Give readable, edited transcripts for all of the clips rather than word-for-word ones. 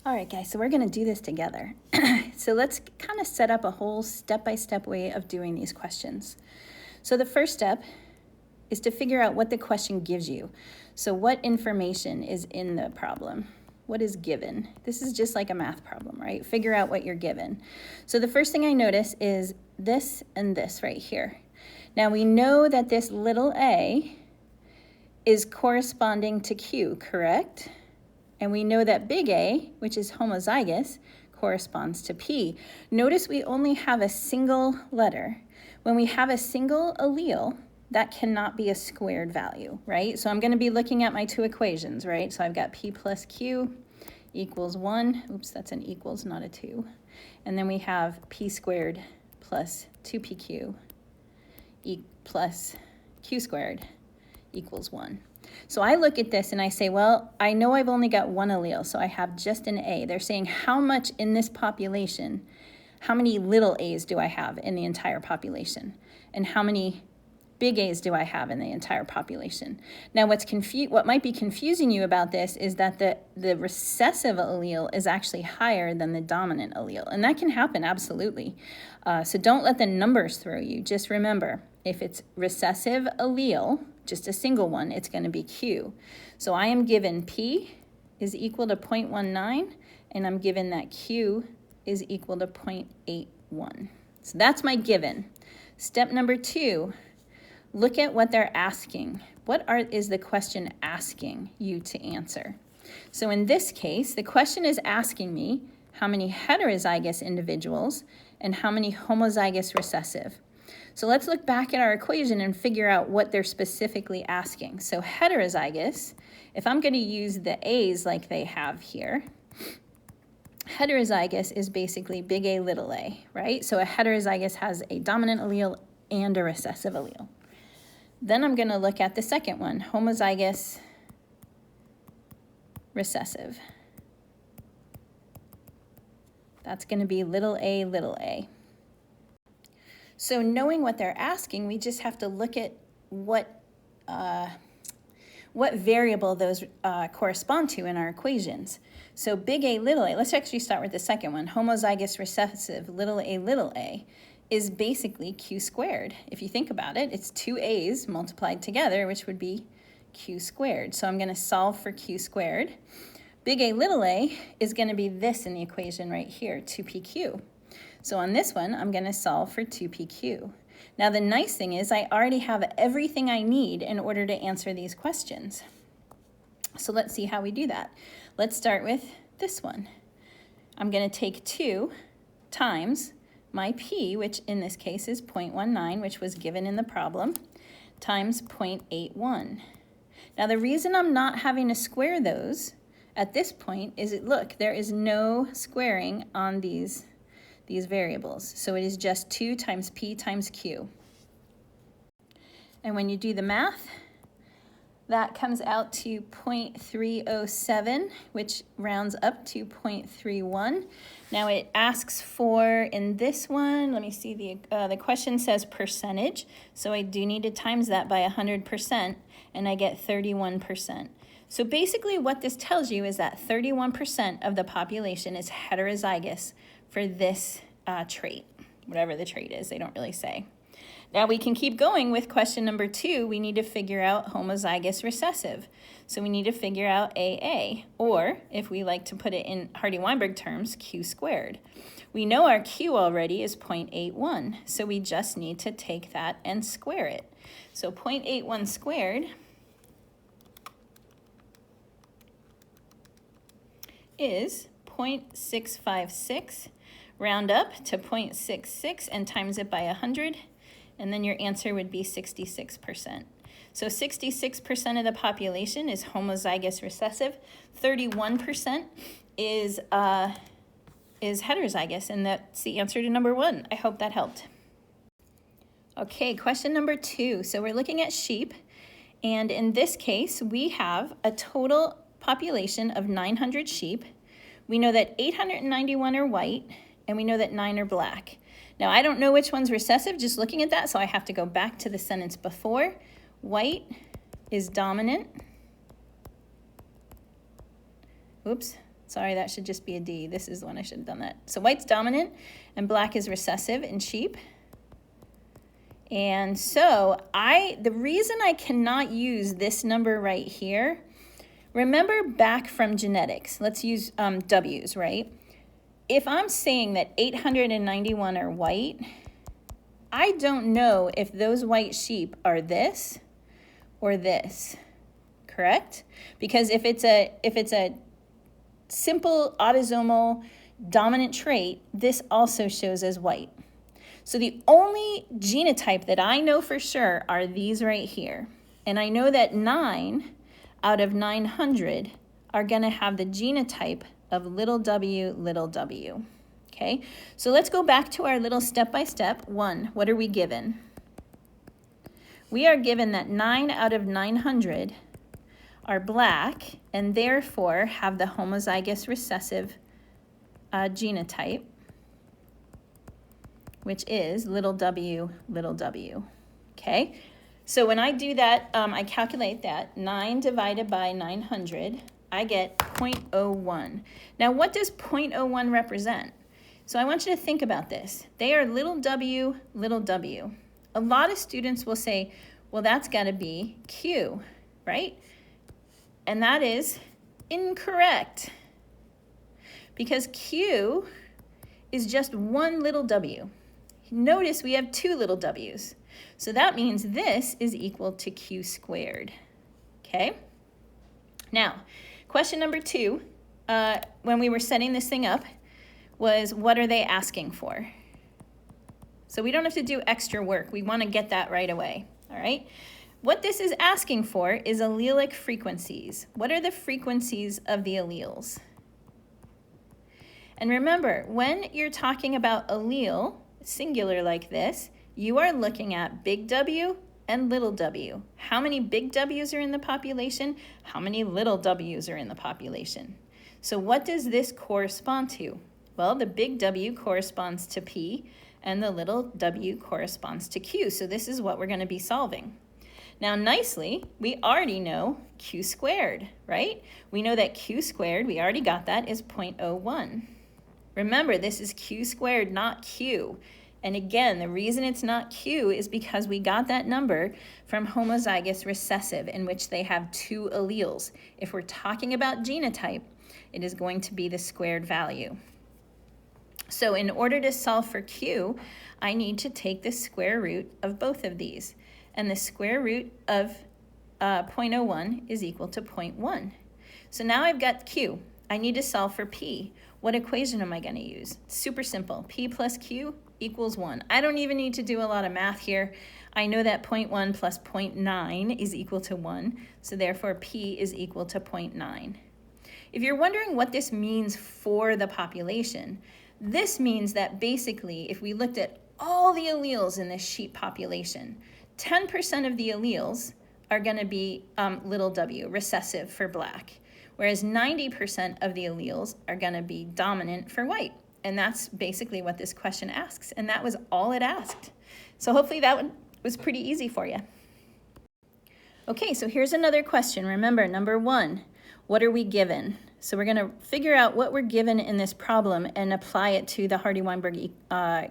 All right, guys, so we're going to do this together. So let's kind of set up a whole step-by-step way of doing these questions. So the first step is to figure out what the question gives you. So what information is in the problem? What is given? This is just like a math problem, right? Figure out what you're given. So the first thing I notice is this and this right here. Now we know that this little a is corresponding to Q, correct? And we know that big A, which is homozygous, corresponds to P. Notice we only have a single letter. When we have a single allele, that cannot be a squared value, right? So I'm going to be looking at my two equations, right? So I've got P plus Q equals 1. Oops, that's an equals, not a 2. And then we have P squared plus 2PQ plus Q squared equals 1. So I look at this and I say, well, I know I've only got one allele, so I have just an A. They're saying how much in this population, how many little a's do I have in the entire population? And how many big A's do I have in the entire population? Now what might be confusing you about this is that the recessive allele is actually higher than the dominant allele. And that can happen, absolutely. So don't let the numbers throw you. Just remember, if it's recessive allele, just a single one, it's going to be Q. So I am given P is equal to 0.19, and I'm given that Q is equal to 0.81. So that's my given. Step number 2, look at what they're asking. What is the question asking you to answer? So in this case, the question is asking me how many heterozygous individuals and how many homozygous recessive. So let's look back at our equation and figure out what they're specifically asking. So heterozygous, if I'm going to use the A's like they have here, heterozygous is basically big A, little a, right? So a heterozygous has a dominant allele and a recessive allele. Then I'm going to look at the second one, homozygous recessive. That's going to be little a, little a. So knowing what they're asking, we just have to look at what variable those correspond to in our equations. So big A, little a, let's actually start with the second one. Homozygous recessive, little a, is basically Q squared. If you think about it, it's two A's multiplied together, which would be Q squared. So I'm going to solve for Q squared. Big A, little a is going to be this in the equation right here, 2PQ. So on this one, I'm going to solve for 2PQ. Now the nice thing is I already have everything I need in order to answer these questions. So let's see how we do that. Let's start with this one. I'm going to take 2 times my P, which in this case is 0.19, which was given in the problem, times 0.81. Now the reason I'm not having to square those at this point is look, there is no squaring on these variables. So it is just 2 times P times Q. And when you do the math, that comes out to 0.307, which rounds up to 0.31. Now it asks for, in this one, let me see, the question says percentage. So I do need to times that by 100%, and I get 31%. So basically what this tells you is that 31% of the population is heterozygous for this trait, whatever the trait is, they don't really say. Now we can keep going with question number 2. We need to figure out homozygous recessive. So we need to figure out AA, or if we like to put it in Hardy-Weinberg terms, Q squared. We know our Q already is 0.81, so we just need to take that and square it. So 0.81 squared is 0.656. Round up to 0.66 and times it by 100, and then your answer would be 66%. So 66% of the population is homozygous recessive, 31% is heterozygous, and that's the answer to number 1. I hope that helped. Okay, question number 2. So we're looking at sheep, and in this case, we have a total population of 900 sheep. We know that 891 are white, and we know that 9 are black. Now, I don't know which one's recessive just looking at that, so I have to go back to the sentence before. White is dominant. Oops, Sorry, that should just be a D. This is the one I should have done that. So white's dominant and black is recessive in sheep. And so the reason I cannot use this number right here, remember back from genetics, let's use W's, right? If I'm saying that 891 are white, I don't know if those white sheep are this or this, correct? Because if it's a simple autosomal dominant trait, this also shows as white. So the only genotype that I know for sure are these right here. And I know that 9 out of 900 are going to have the genotype of little w, little w. Okay, so let's go back to our little step-by-step. 1, what are we given? We are given that 9 out of 900 are black and therefore have the homozygous recessive genotype, which is little w, little w, okay? So when I do that, I calculate that, 9 divided by 900, I get 0.01. Now what does 0.01 represent? So I want you to think about this. They are little w, little w. A lot of students will say, well, that's gotta be Q, right? And that is incorrect, because Q is just one little w. Notice we have 2 little w's. So that means this is equal to Q squared, okay? Now, question number 2, when we were setting this thing up, was what are they asking for? So we don't have to do extra work. We want to get that right away, all right? What this is asking for is allelic frequencies. What are the frequencies of the alleles? And remember, when you're talking about allele, singular like this, you are looking at big W and little w. How many big W's are in the population? How many little W's are in the population? So what does this correspond to? Well, the big W corresponds to P and the little w corresponds to Q. So this is what we're going to be solving. Now nicely, we already know Q squared, right? We know that Q squared, we already got that, is 0.01. Remember, this is Q squared, not Q. And again, the reason it's not Q is because we got that number from homozygous recessive, in which they have 2 alleles. If we're talking about genotype, it is going to be the squared value. So in order to solve for Q, I need to take the square root of both of these. And the square root of 0.01 is equal to 0.1. So now I've got Q. I need to solve for P. What equation am I going to use? Super simple. P plus Q equals 1. I don't even need to do a lot of math here. I know that 0.1 plus 0.9 is equal to 1, so therefore P is equal to 0.9. If you're wondering what this means for the population, this means that basically if we looked at all the alleles in this sheep population, 10% of the alleles are going to be little w, recessive for black, whereas 90% of the alleles are going to be dominant for white. And that's basically what this question asks, and that was all it asked. So hopefully that one was pretty easy for you. Okay, so here's another question. Remember, number 1, what are we given? So we're going to figure out what we're given in this problem and apply it to the Hardy-Weinberg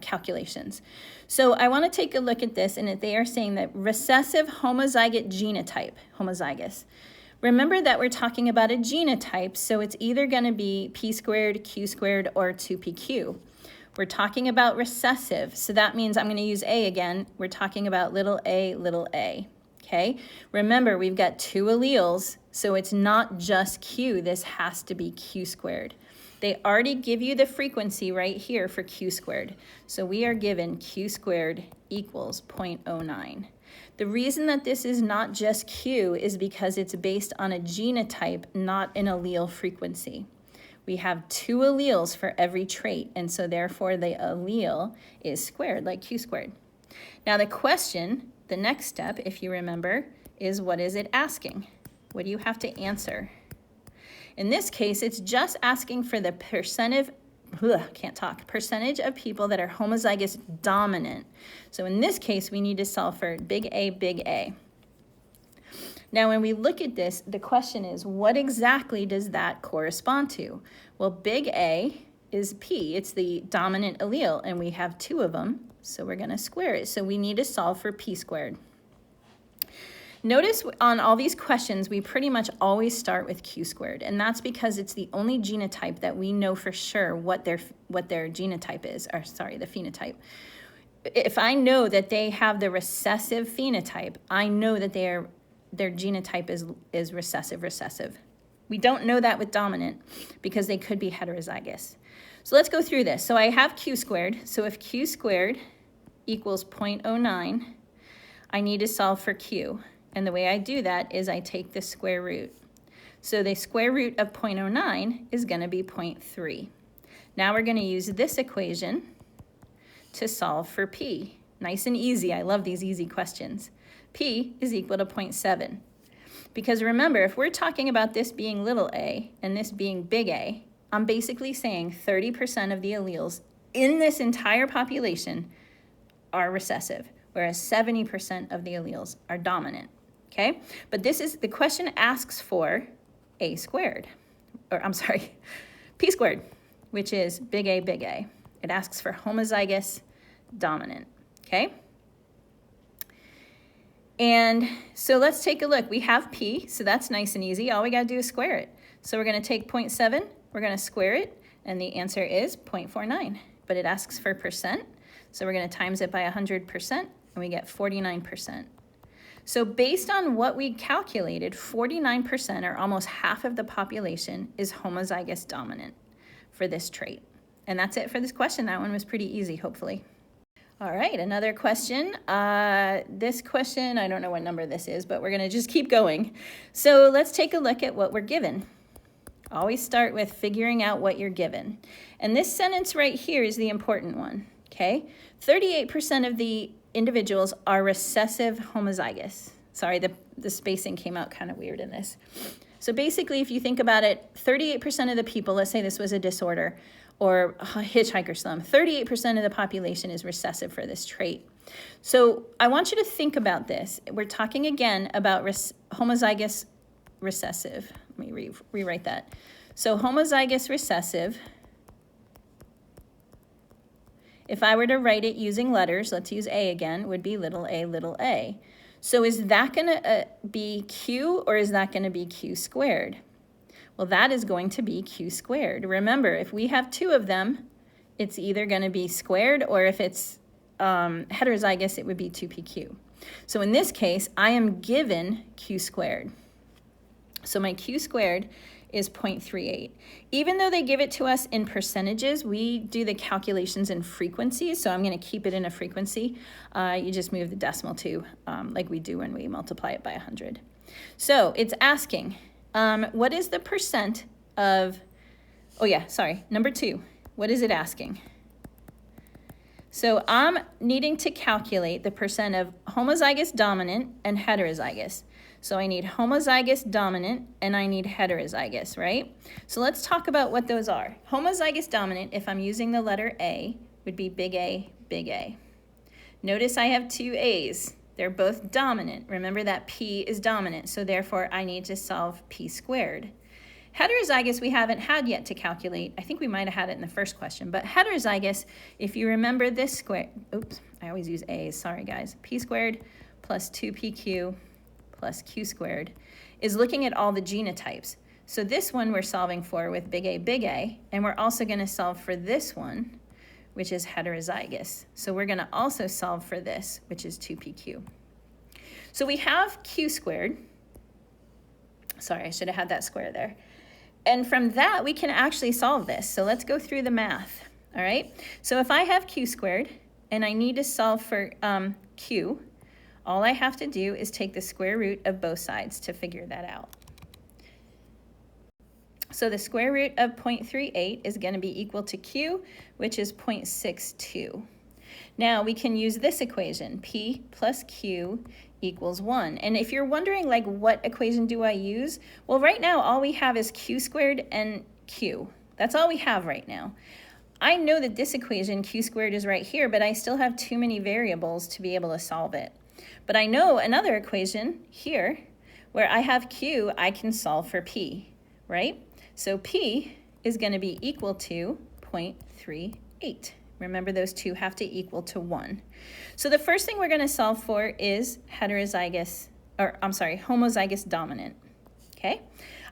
calculations. So I want to take a look at this, and they are saying that recessive homozygous genotype, homozygous. Remember that we're talking about a genotype, so it's either going to be P squared, Q squared, or 2PQ. We're talking about recessive, so that means I'm going to use A again. We're talking about little a, okay? Remember, we've got 2 alleles, so it's not just Q. This has to be Q squared. They already give you the frequency right here for Q squared, so we are given Q squared equals 0.09. The reason that this is not just Q is because it's based on a genotype, not an allele frequency. We have 2 alleles for every trait, and so therefore the allele is squared, like Q squared. Now the question, the next step, if you remember, is what is it asking? What do you have to answer? In this case, it's just asking for the percentage of people that are homozygous dominant. So in this case, we need to solve for big A, big A. Now, when we look at this, the question is, what exactly does that correspond to? Well, big A is P. It's the dominant allele, and we have 2 of them, so we're going to square it. So we need to solve for P squared. Notice on all these questions, we pretty much always start with Q squared, and that's because it's the only genotype that we know for sure what their genotype is, or sorry, the phenotype. If I know that they have the recessive phenotype, I know that their genotype is recessive. We don't know that with dominant because they could be heterozygous. So let's go through this. So I have Q squared. So if Q squared equals 0.09, I need to solve for Q. And the way I do that is I take the square root. So the square root of 0.09 is going to be 0.3. Now we're going to use this equation to solve for P. Nice and easy. I love these easy questions. P is equal to 0.7. Because remember, if we're talking about this being little a and this being big A, I'm basically saying 30% of the alleles in this entire population are recessive, whereas 70% of the alleles are dominant. Okay? But this is, the question asks for A squared, or I'm sorry, P squared, which is big A, big A. It asks for homozygous dominant. Okay? And so let's take a look. We have P, so that's nice and easy. All we got to do is square it. So we're going to take 0.7, we're going to square it, and the answer is 0.49. But it asks for percent, so we're going to times it by 100%, and we get 49%. So based on what we calculated, 49%, or almost half of the population, is homozygous dominant for this trait. And that's it for this question. That one was pretty easy, hopefully. All right, another question. This question, I don't know what number this is, but we're going to just keep going. So let's take a look at what we're given. Always start with figuring out what you're given. And this sentence right here is the important one, okay? 38% of the individuals are recessive homozygous. Sorry, the spacing came out kind of weird in this. So basically, if you think about it, 38% of the people, let's say this was a disorder, or hitchhiker slum, 38% of the population is recessive for this trait. So I want you to think about this. We're talking again about homozygous recessive. Let me rewrite that. So homozygous recessive, if I were to write it using letters, let's use A again, would be little a, little a. So is that going to be Q, or is that going to be Q squared? Well, that is going to be Q squared. Remember, if we have 2 of them, it's either going to be squared, or if it's heterozygous, it would be 2PQ. So in this case, I am given Q squared. So my Q squared is 0.38. Even though they give it to us in percentages, we do the calculations in frequencies, so I'm going to keep it in a frequency. You just move the decimal to like we do when we multiply it by 100. So it's asking, what is the percent of, oh yeah, sorry, number 2, what is it asking? So I'm needing to calculate the percent of homozygous dominant and heterozygous. So I need homozygous dominant and I need heterozygous, right? So let's talk about what those are. Homozygous dominant, if I'm using the letter A, would be big A, big A. Notice I have 2 A's. They're both dominant. Remember that P is dominant, so therefore I need to solve P squared. Heterozygous we haven't had yet to calculate. I think we might have had it in the first question, but heterozygous, if you remember this square, oops, I always use A's, sorry guys. P squared plus 2PQ plus Q squared is looking at all the genotypes. So this one we're solving for with big A, and we're also going to solve for this one, which is heterozygous. So we're going to also solve for this, which is 2PQ. So we have Q squared. Sorry, I should have had that square there. And from that, we can actually solve this. So let's go through the math, all right? So if I have Q squared and I need to solve for Q, all I have to do is take the square root of both sides to figure that out. So the square root of 0.38 is going to be equal to Q, which is 0.62. Now we can use this equation, P plus Q equals 1. And if you're wondering, like, what equation do I use? Well, right now, all we have is Q squared and Q. That's all we have right now. I know that this equation, Q squared, is right here, but I still have too many variables to be able to solve it. But I know another equation here, where I have Q, I can solve for P, right? So P is going to be equal to 0.38. Remember, those two have to equal to 1. So the first thing we're going to solve for is homozygous dominant. Okay?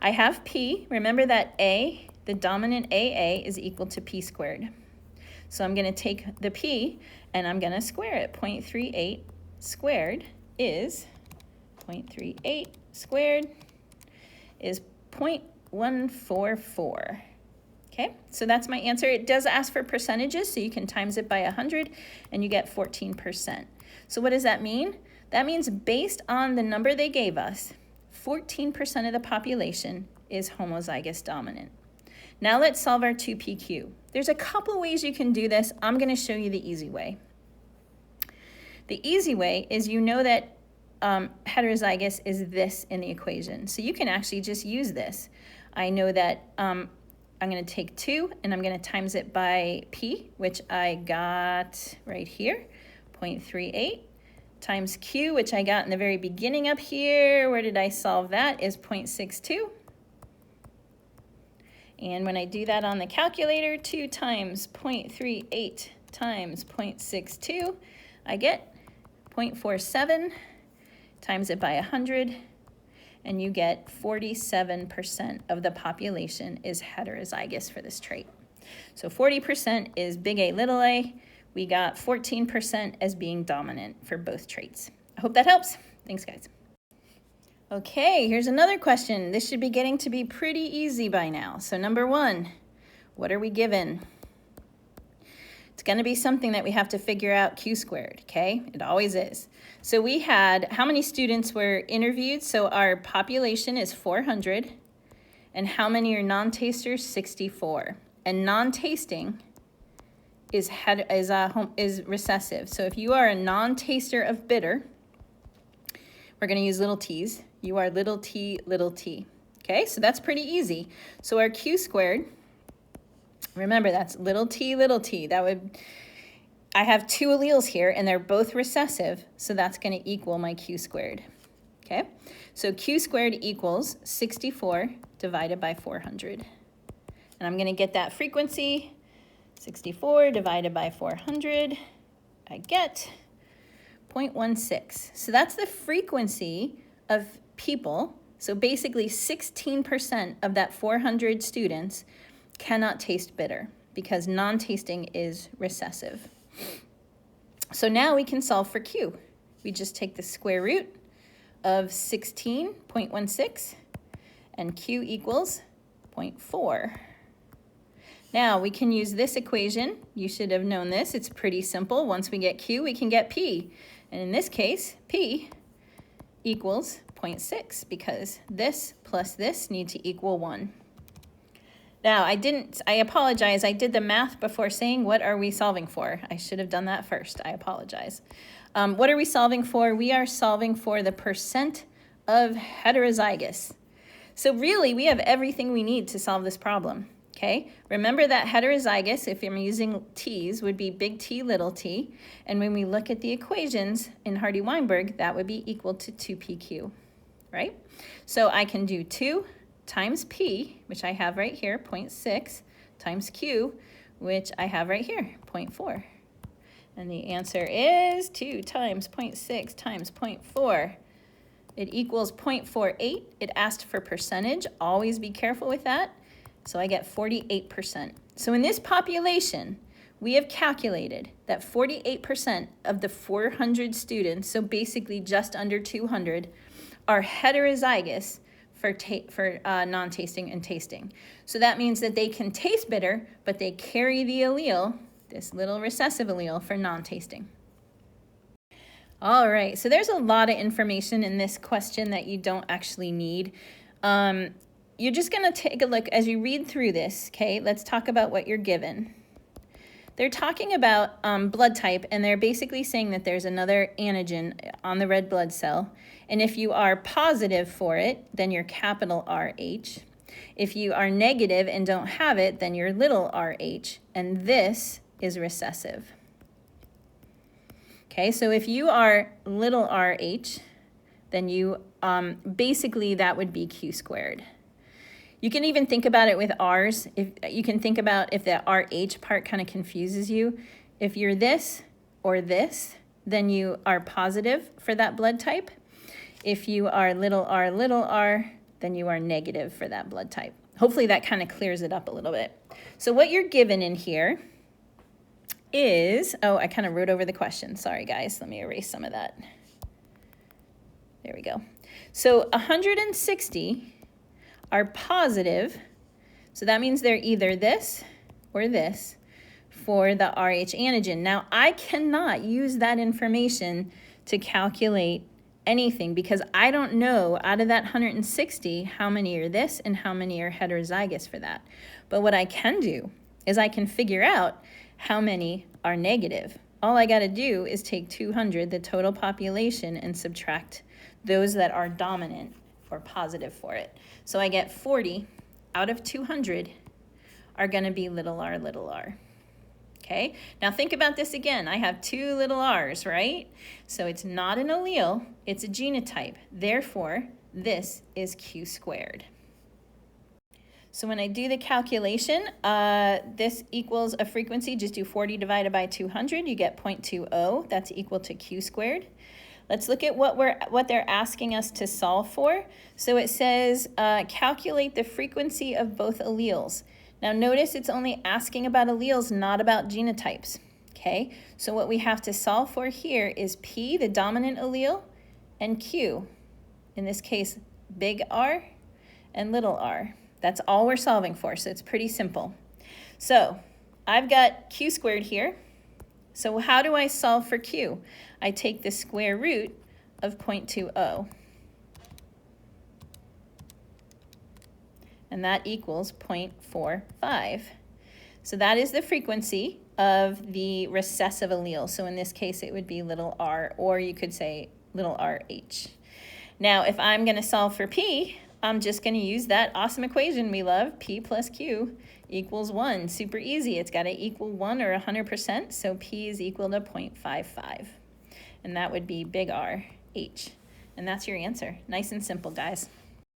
I have P. Remember that A, the dominant AA, is equal to P squared. So I'm going to take the P and I'm going to square it. 0.38 squared is 0.38 squared is 0.144. Okay, so that's my answer. It does ask for percentages, so you can times it by 100 and you get 14%. So what does that mean? That means based on the number they gave us, 14% of the population is homozygous dominant. Now let's solve our 2PQ. There's a couple ways you can do this. I'm going to show you the easy way. The easy way is you know that heterozygous is this in the equation. So you can actually just use this. I know that I'm going to take 2 and I'm going to times it by P, which I got right here, 0.38, times Q, which I got in the very beginning up here. Where did I solve that? Is 0.62. And when I do that on the calculator, 2 times 0.38 times 0.62, I get 0.47, times it by 100, and you get 47% of the population is heterozygous for this trait. So 40% is big A, little a. We got 14% as being dominant for both traits. I hope that helps. Thanks, guys. Okay, here's another question. This should be getting to be pretty easy by now. So number 1, what are we given? It's going to be something that we have to figure out Q squared, okay? It always is. So we had, how many students were interviewed? So our population is 400. And how many are non-tasters? 64. And non-tasting is recessive. So if you are a non-taster of bitter, we're going to use little t's. You are little t, okay? So that's pretty easy. So our Q squared, remember that's little t, that would, I have 2 alleles here and they're both recessive, so that's going to equal my Q squared, okay? So Q squared equals 64 divided by 400. And I'm going to get that frequency, 64 divided by 400, I get 0.16. So that's the frequency of people. So basically 16% of that 400 students cannot taste bitter because non-tasting is recessive. So now we can solve for Q. We just take the square root of 16.16 and Q equals 0.4. Now we can use this equation. You should have known this. It's pretty simple. Once we get Q, we can get P. And in this case, P equals 0.6 because this plus this need to equal 1. Now, I apologize. I did the math before saying what are we solving for. I should have done that first. I apologize. What are we solving for? We are solving for the percent of heterozygous. So really, we have everything we need to solve this problem. Okay, remember that heterozygous, if I'm using t's, would be big T, little t. And when we look at the equations in Hardy-Weinberg, that would be equal to 2PQ, right? So I can do 2 times P, which I have right here, 0.6, times Q, which I have right here, 0.4. And the answer is 2 times 0.6 times 0.4. It equals 0.48. It asked for percentage. Always be careful with that. So I get 48%. So in this population, we have calculated that 48% of the 400 students, so basically just under 200, are heterozygous for non-tasting and tasting. So that means that they can taste bitter, but they carry the allele, this little recessive allele, for non-tasting. All right, so there's a lot of information in this question that you don't actually need. You're just going to take a look as you read through this, okay? Let's talk about what you're given. They're talking about blood type, and they're basically saying that there's another antigen on the red blood cell. And if you are positive for it, then you're capital RH. If you are negative and don't have it, then you're little rh. And this is recessive. Okay, so if you are little rh, then you basically that would be Q squared. You can even think about it with R's. If you can think about if the RH part kind of confuses you. If you're this or this, then you are positive for that blood type. If you are little r, then you are negative for that blood type. Hopefully that kind of clears it up a little bit. So what you're given in here is, oh, I kind of wrote over the question. Sorry, guys. Let me erase some of that. There we go. So 160 are positive. So that means they're either this or this for the Rh antigen. Now, I cannot use that information to calculate anything because I don't know out of that 160 how many are this and how many are heterozygous for that. But what I can do is I can figure out how many are negative. All I got to do is take 200, the total population, and subtract those that are dominant or positive for it. So I get 40 out of 200 are going to be little r. Okay, now think about this again. I have two little r's, right? So it's not an allele, it's a genotype. Therefore, this is Q squared. So when I do the calculation, this equals a frequency. Just do 40 divided by 200. You get 0.20. That's equal to Q squared. Let's look at what they're asking us to solve for. So it says calculate the frequency of both alleles. Now notice it's only asking about alleles, not about genotypes. Okay, so what we have to solve for here is P, the dominant allele, and Q, in this case, big R and little r. That's all we're solving for, so it's pretty simple. So I've got Q squared here. So how do I solve for Q? I take the square root of 0.20. And that equals 0.45. So that is the frequency of the recessive allele. So in this case, it would be little r, or you could say little rh. Now, if I'm going to solve for P, I'm just going to use that awesome equation we love, P plus Q equals 1. Super easy. It's got to equal 1 or 100%, so P is equal to 0.55. And that would be big R, H. And that's your answer. Nice and simple, guys.